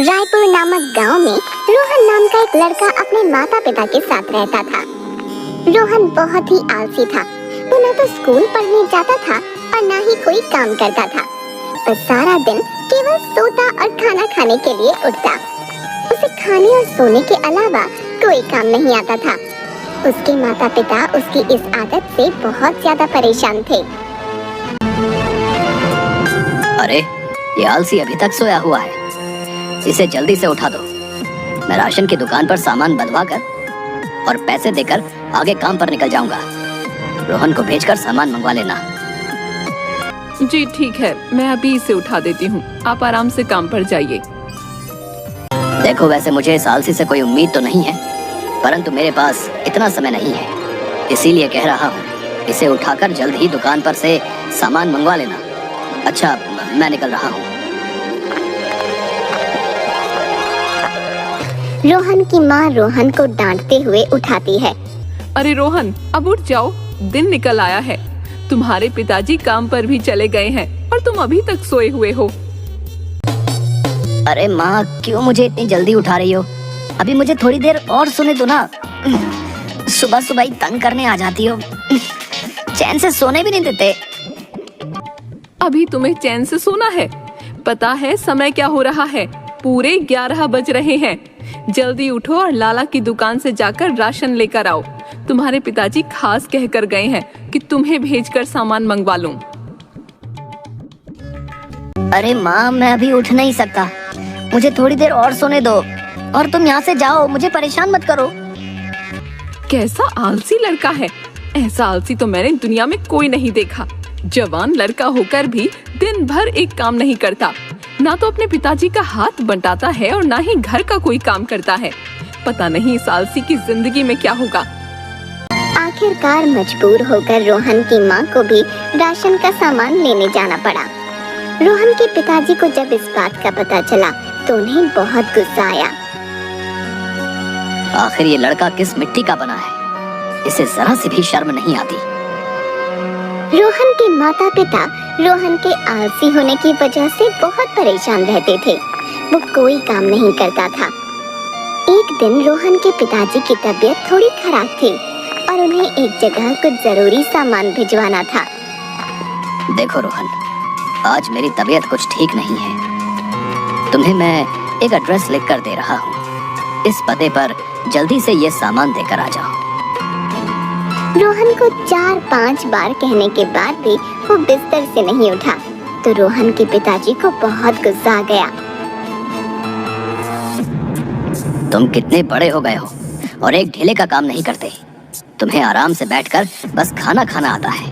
रायपुर नामक गांव में रोहन नाम का एक लड़का अपने माता पिता के साथ रहता था। रोहन बहुत ही आलसी था। वो न तो स्कूल पढ़ने जाता था और न ही कोई काम करता था। बस सारा दिन केवल सोता और खाना खाने के लिए उठता। उसे खाने और सोने के अलावा कोई काम नहीं आता था। उसके माता पिता उसकी इस आदत से बहुत ज्यादा परेशान थे। अरे ये आलसी अभी तक सोया हुआ है, इसे जल्दी से उठा दो। मैं राशन की दुकान पर सामान बंधवा कर और पैसे देकर आगे काम पर निकल जाऊंगा। रोहन को भेजकर सामान मंगवा लेना। जी ठीक है, मैं अभी इसे उठा देती हूँ। आप आराम से काम पर जाइए। देखो, वैसे मुझे इस आलसी से कोई उम्मीद तो नहीं है, परंतु मेरे पास इतना समय नहीं है, इसीलिए कह रहा हूँ इसे उठाकर जल्द ही दुकान पर से सामान मंगवा लेना। अच्छा, मैं निकल रहा हूँ। रोहन की माँ रोहन को डांटते हुए उठाती है। अरे रोहन, अब उठ जाओ, दिन निकल आया है। तुम्हारे पिताजी काम पर भी चले गए हैं और तुम अभी तक सोए हुए हो। अरे माँ, क्यों मुझे इतनी जल्दी उठा रही हो? अभी मुझे थोड़ी देर और सोने दो ना। सुबह सुबह ही तंग करने आ जाती हो। चैन से सोने भी नहीं देते। अभी तुम्हें चैन से सोना है? पता है समय क्या हो रहा है? पूरे 11 बज रहे हैं। जल्दी उठो और लाला की दुकान से जाकर राशन लेकर आओ। तुम्हारे पिताजी खास कहकर गए हैं कि तुम्हें भेजकर सामान मंगवा लूं। अरे माँ, मैं अभी उठ नहीं सकता, मुझे थोड़ी देर और सोने दो। और तुम यहाँ से जाओ, मुझे परेशान मत करो। कैसा आलसी लड़का है। ऐसा आलसी तो मैंने दुनिया में कोई नहीं देखा। जवान लड़का होकर भी दिन भर एक काम नहीं करता। ना तो अपने पिताजी का हाथ बंटाता है और ना ही घर का कोई काम करता है। पता नहीं इस आलसी की जिंदगी में क्या होगा। आखिरकार मजबूर होकर रोहन की माँ को भी राशन का सामान लेने जाना पड़ा। रोहन के पिताजी को जब इस बात का पता चला तो उन्हें बहुत गुस्सा आया। आखिर ये लड़का किस मिट्टी का बना है, इसे जरा सी भी शर्म नहीं आती। रोहन के माता पिता रोहन के आलसी होने की वजह से बहुत परेशान रहते थे। वो कोई काम नहीं करता था। एक दिन रोहन के पिताजी की तबीयत थोड़ी खराब थी और उन्हें एक जगह कुछ जरूरी सामान भिजवाना था। देखो रोहन, आज मेरी तबीयत कुछ ठीक नहीं है। तुम्हें मैं एक एड्रेस लिख कर दे रहा हूँ। इस पते पर जल्दी से ये सामान देकर आ जाओ। रोहन को 4-5 बार कहने के बाद भी वो बिस्तर से नहीं उठा तो रोहन के पिताजी को बहुत गुस्सा आ गया। तुम कितने बड़े हो गए हो और एक ढीले का काम नहीं करते। तुम्हें आराम से बैठकर बस खाना खाना आता है।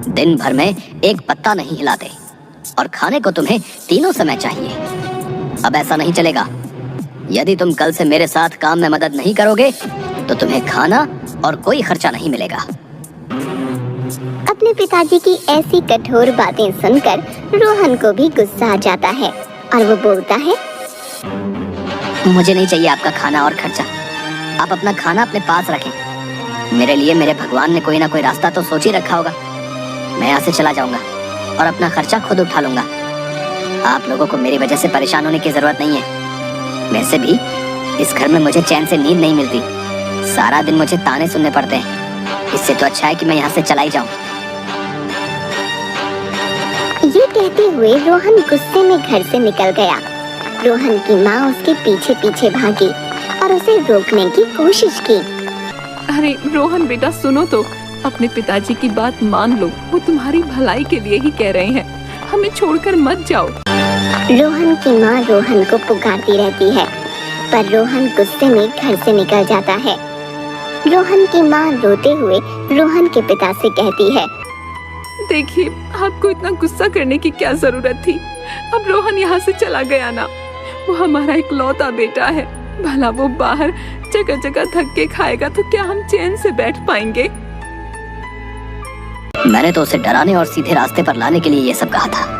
दिन भर में एक पत्ता नहीं हिलाते और खाने को तुम्हें तीनों समय चाहिए। अब ऐसा नहीं चलेगा। यदि तुम कल से मेरे साथ काम में मदद नहीं करोगे तो तुम्हें खाना और कोई खर्चा नहीं मिलेगा। अपने पिताजी की ऐसी कठोर बातें सुनकर रोहन को भी गुस्सा आ जाता है और वो बोलता है, मुझे नहीं चाहिए आपका खाना और खर्चा। आप अपना खाना अपने पास रखें। मेरे लिए मेरे भगवान ने कोई ना कोई रास्ता तो सोच ही रखा होगा। मैं यहाँ से चला जाऊंगा और अपना खर्चा खुद उठा लूंगा। आप लोगों को मेरी वजह से परेशान होने की जरूरत नहीं है। वैसे भी इस घर में मुझे चैन से नींद नहीं मिलती। सारा दिन मुझे ताने सुनने पड़ते हैं। इससे तो अच्छा है कि मैं यहाँ से चला ही जाऊं। ये कहते हुए रोहन गुस्से में घर से निकल गया। रोहन की माँ उसके पीछे पीछे भागी और उसे रोकने की कोशिश की। अरे रोहन बेटा, सुनो तो, अपने पिताजी की बात मान लो। वो तुम्हारी भलाई के लिए ही कह रहे हैं। हमें छोड़कर मत जाओ। रोहन की माँ रोहन को पुकारती रहती है पर रोहन गुस्से में घर से निकल जाता है। रोहन की माँ रोते हुए रोहन के पिता से कहती है, देखिए, आपको इतना गुस्सा करने की क्या जरूरत थी। अब रोहन यहाँ से चला गया ना, वो हमारा इकलौता बेटा है। भला वो बाहर जगह जगह थक के खाएगा तो क्या हम चैन से बैठ पाएंगे? मैंने तो उसे डराने और सीधे रास्ते पर लाने के लिए ये सब कहा था।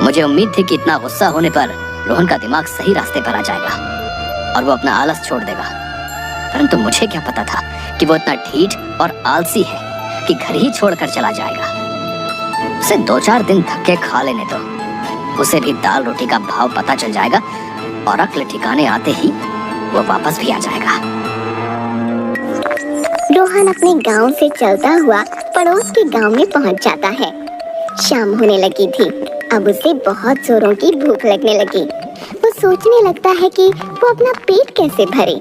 मुझे उम्मीद थी कि इतना गुस्सा होने पर रोहन का दिमाग सही रास्ते पर आ जाएगा और वो अपना आलस छोड़ देगा। परंतु मुझे क्या पता था कि वो इतना ढीठ और आलसी है कि घर ही छोड़कर चला जाएगा। उसे 2-4 दिन धक्के खा लेने दो, उसे भी दाल रोटी का भाव पता चल जाएगा और अक्ल ठिकाने आते ही वो वापस भी आ जाएगा। रोहन अपने गांव से चलता हुआ पड़ोस के गांव में पहुंच जाता है। शाम होने लगी थी। अब उसे बहुत जोरों की भूख लगने लगी। वो सोचने लगता है कि वो अपना पेट कैसे भरे।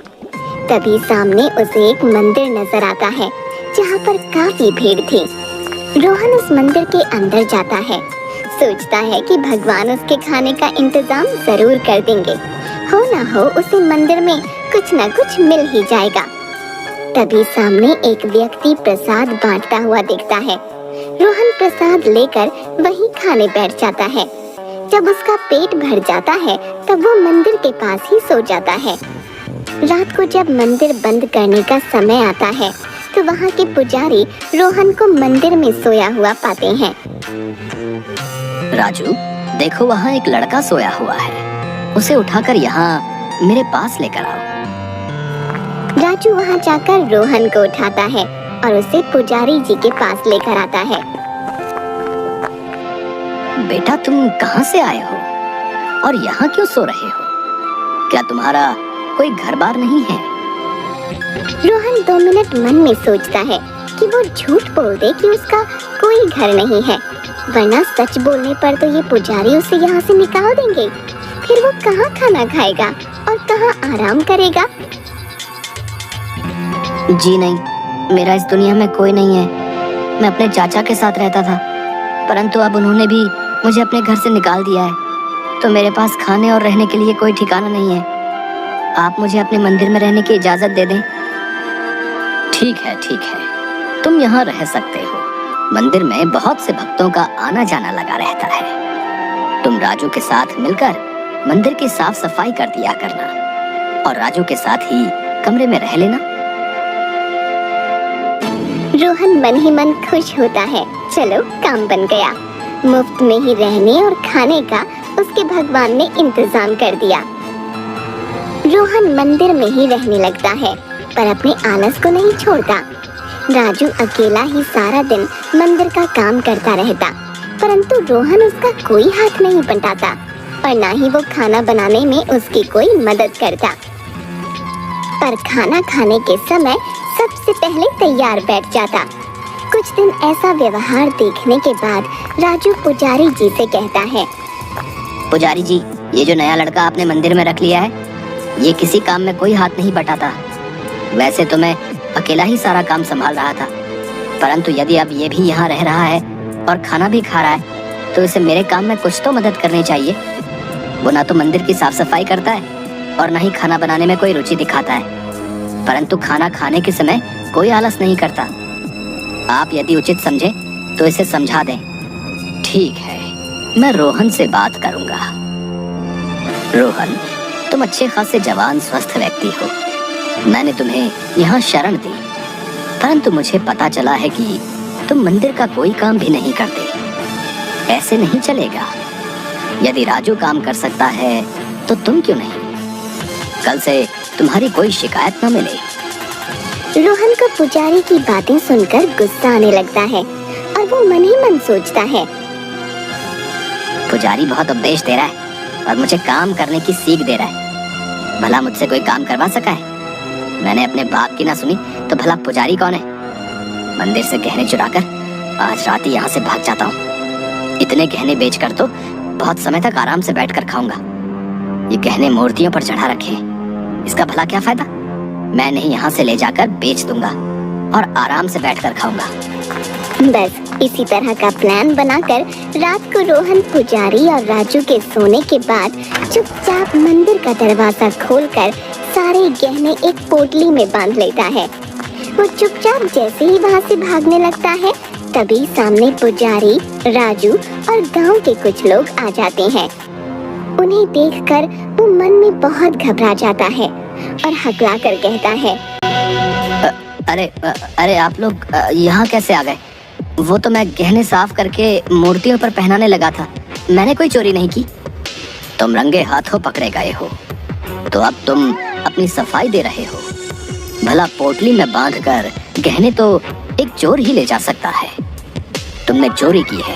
तभी सामने उसे एक मंदिर नजर आता है जहाँ पर काफी भीड़ थी। रोहन उस मंदिर के अंदर जाता है। सोचता है कि भगवान उसके खाने का इंतजाम जरूर कर देंगे। हो ना हो उसे मंदिर में कुछ न कुछ मिल ही जाएगा। तभी सामने एक व्यक्ति प्रसाद बांटता हुआ दिखता है। रोहन प्रसाद लेकर वहीं खाने बैठ जाता है। जब उसका पेट भर जाता है तब वो मंदिर के पास ही सो जाता है। रात को जब मंदिर बंद करने का समय आता है तो वहाँ के पुजारी रोहन को मंदिर में सोया हुआ पाते हैं। राजू, देखो वहाँ एक लड़का सोया हुआ है, उसे उठाकर यहाँ मेरे पास लेकर आओ। राजू वहाँ जाकर रोहन को उठाता है और उसे पुजारी जी के पास लेकर आता है। बेटा, तुम कहाँ से आए हो और यहाँ क्यों सो रहे हो? क्या तुम्हारा कोई घर बार नहीं है? रोहन 2 मिनट मन में सोचता है कि वो झूठ बोल दे कि उसका कोई घर नहीं है, वरना सच बोलने पर तो ये पुजारी उसे यहाँ से निकाल देंगे। फिर वो कहाँ खाना खाएगा और कहाँ आराम करेगा? जी नहीं, मेरा इस दुनिया में कोई नहीं है। मैं अपने चाचा के साथ रहता था, परंतु अब उन्होंने भी मुझे अपने घर से निकाल दिया है, तो मेरे पास खाने और रहने के लिए कोई ठिकाना नहीं है। आप मुझे अपने मंदिर में रहने की इजाजत दे दें। ठीक है, तुम यहाँ रह सकते हो। मंदिर में बहुत से भक्तों का आना जाना लगा रहता है। तुम राजू के साथ मिलकर मंदिर की साफ सफाई कर दिया करना और राजू के साथ ही कमरे में रह लेना। रोहन मन ही मन खुश होता है। चलो, काम बन गया। मुफ्त में ही रहने और खाने का उसके भगवान ने इंतजाम कर दिया। रोहन मंदिर में ही रहने लगता है, पर अपने आलस को नहीं छोड़ता। राजू अकेला ही सारा दिन मंदिर का काम करता रहता, परंतु रोहन उसका कोई हाथ नहीं बंटाता और ना ही वो खाना बनाने में उसकी कोई मदद करता। पर खाना खाने के समय सबसे पहले तैयार बैठ जाता। कुछ दिन ऐसा व्यवहार देखने के बाद राजू पुजारी जी से कहता है, पुजारी जी, ये जो नया लड़का आपने मंदिर में रख लिया है, ये किसी काम में कोई हाथ नहीं बटाता। वैसे तो मैं अकेला ही सारा काम संभाल रहा था, परंतु यदि अब ये भी यहाँ रह रहा है और खाना भी खा रहा है तो इसे मेरे काम में कुछ तो मदद करनी चाहिए। वो ना तो मंदिर की साफ सफाई करता है और ना ही खाना बनाने में कोई रुचि दिखाता है, परंतु खाना खाने के समय कोई आलस नहीं करता। आप यदि उचित समझे तो इसे समझा दें। ठीक है, मैं रोहन से बात करूंगा। रोहन, तुम अच्छे खासे जवान स्वस्थ व्यक्ति हो। मैंने तुम्हें यहाँ शरण दी, परंतु मुझे पता चला है कि तुम मंदिर का कोई काम भी नहीं करते। ऐसे नहीं चलेगा। यदि राजू काम कर सकता है तो तुम क्यों नहीं? कल से तुम्हारी कोई शिकायत न मिले। रोहन को पुजारी की बातें सुनकर गुस्सा आने लगता है और वो मन ही मन सोचता है, पुजारी बहुत उपदेश दे रहा है और मुझे काम करने की सीख दे रहा है। भला मुझसे कोई काम करवा सका है? मैंने अपने बाप की ना सुनी तो भला पुजारी कौन है? मंदिर से गहने चुराकर आज रात ही यहाँ से भाग जाता हूँ। इतने गहने बेचकर तो बहुत समय तक आराम से बैठकर खाऊंगा। ये गहने मूर्तियों पर चढ़ा रखे हैं, इसका भला क्या फायदा? मैं नहीं, यहाँ से ले जाकर बेच दूंगा और आराम से बैठकर खाऊंगा। बस इसी तरह का प्लान बनाकर रात को रोहन पुजारी और राजू के सोने के बाद चुपचाप मंदिर का दरवाजा खोलकर सारे गहने एक पोटली में बांध लेता है। वो चुपचाप जैसे ही वहाँ से भागने लगता है, तभी सामने पुजारी, राजू और गांव के कुछ लोग आ जाते हैं। उन्हें देखकर वो मन में बहुत घबरा जाता है और हकला कर कहता है, अरे आप लोग यहाँ कैसे आ गए? वो तो मैं गहने साफ करके मूर्तियों पर पहनाने लगा था, मैंने कोई चोरी नहीं की। तुम रंगे हाथों पकड़े गए हो तो अब तुम अपनी सफाई दे रहे हो। भला पोटली में बांधकर गहने तो एक चोर ही ले जा सकता है, तुमने चोरी की है।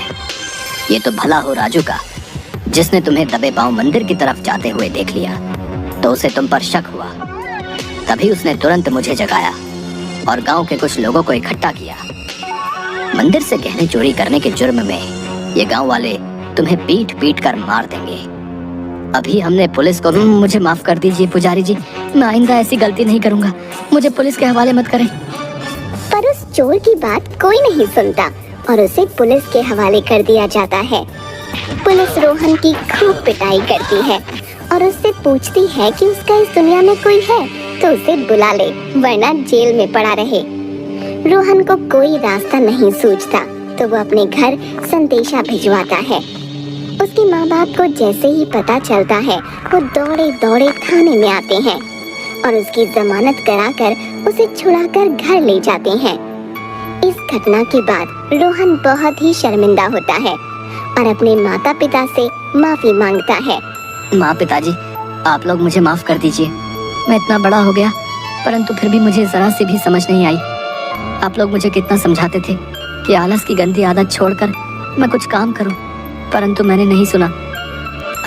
ये तो भला हो राजू का, जिसने तुम्हें दबे पांव मंदिर की तरफ जाते हुए देख लिया। तो उसे तुम पर शक हुआ। तभी उसने तुरंत मुझे जगाया और गांव के कुछ लोगों को इकट्ठा किया। मंदिर से गहने चोरी करने के जुर्म में ये गांव वाले तुम्हें पीट पीट कर मार देंगे। अभी हमने पुलिस को मुझे माफ कर दीजिए पुजारी जी, मैं आइंदा ऐसी गलती नहीं करूंगा, मुझे पुलिस के हवाले मत करें। पर उस चोर की बात कोई नहीं सुनता और उसे पुलिस के हवाले कर दिया जाता है। पुलिस रोहन की खूब पिटाई करती है और उससे पूछती है कि उसका इस दुनिया में कोई है तो उसे बुला ले, वरना जेल में पड़ा रहे। रोहन को कोई रास्ता नहीं सूझता तो वो अपने घर संदेशा भिजवाता है। उसके माँ बाप को जैसे ही पता चलता है वो दौड़े दौड़े थाने में आते हैं और उसकी जमानत कराकर उसे छुड़ाकर घर ले जाते हैं। इस घटना के बाद रोहन बहुत ही शर्मिंदा होता है और अपने माता पिता से माफी मांगता है। माँ पिताजी, आप लोग मुझे माफ कर दीजिए। मैं इतना बड़ा हो गया परंतु फिर भी मुझे जरा सी भी समझ नहीं आई। आप लोग मुझे कितना समझाते थे कि आलस की गंदी आदत छोड़कर मैं कुछ काम करूं, परंतु मैंने नहीं सुना।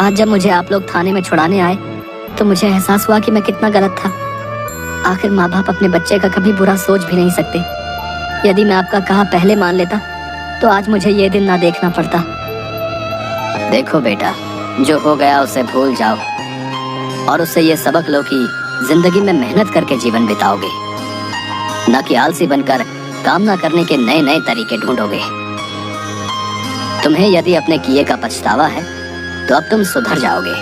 आज जब मुझे आप लोग थाने में छुड़ाने आए तो मुझे एहसास हुआ कि मैं कितना गलत था। आखिर माँ बाप अपने बच्चे का कभी बुरा सोच भी नहीं सकते। यदि मैं आपका कहा पहले मान लेता तो आज मुझे ये दिन ना देखना पड़ता। देखो बेटा, जो हो गया उसे भूल जाओ और उससे ये सबक लो कि जिंदगी में मेहनत करके जीवन बिताओगे, न कि आलसी बनकर काम ना करने के नए नए तरीके ढूंढोगे। तुम्हें यदि अपने किए का पछतावा है तो अब तुम सुधर जाओगे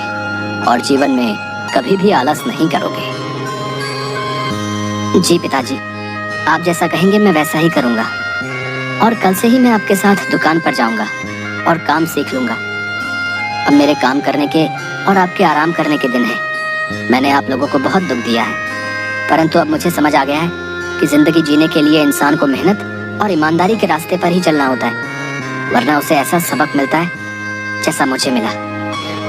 और जीवन में कभी भी आलस नहीं करोगे। जी पिताजी, आप जैसा कहेंगे मैं वैसा ही करूंगा और कल से ही मैं आपके साथ दुकान पर जाऊंगा और काम सीख लूंगा। अब मेरे काम करने के और आपके आराम करने के दिन हैं। मैंने आप लोगों को बहुत दुख दिया है, परंतु अब मुझे समझ आ गया है कि जिंदगी जीने के लिए इंसान को मेहनत और ईमानदारी के रास्ते पर ही चलना होता है, वरना उसे ऐसा सबक मिलता है जैसा मुझे मिला।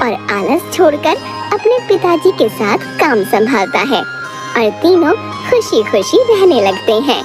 और आलस छोड़कर अपने पिताजी के साथ काम संभालता है और तीनों खुशी खुशी रहने लगते हैं।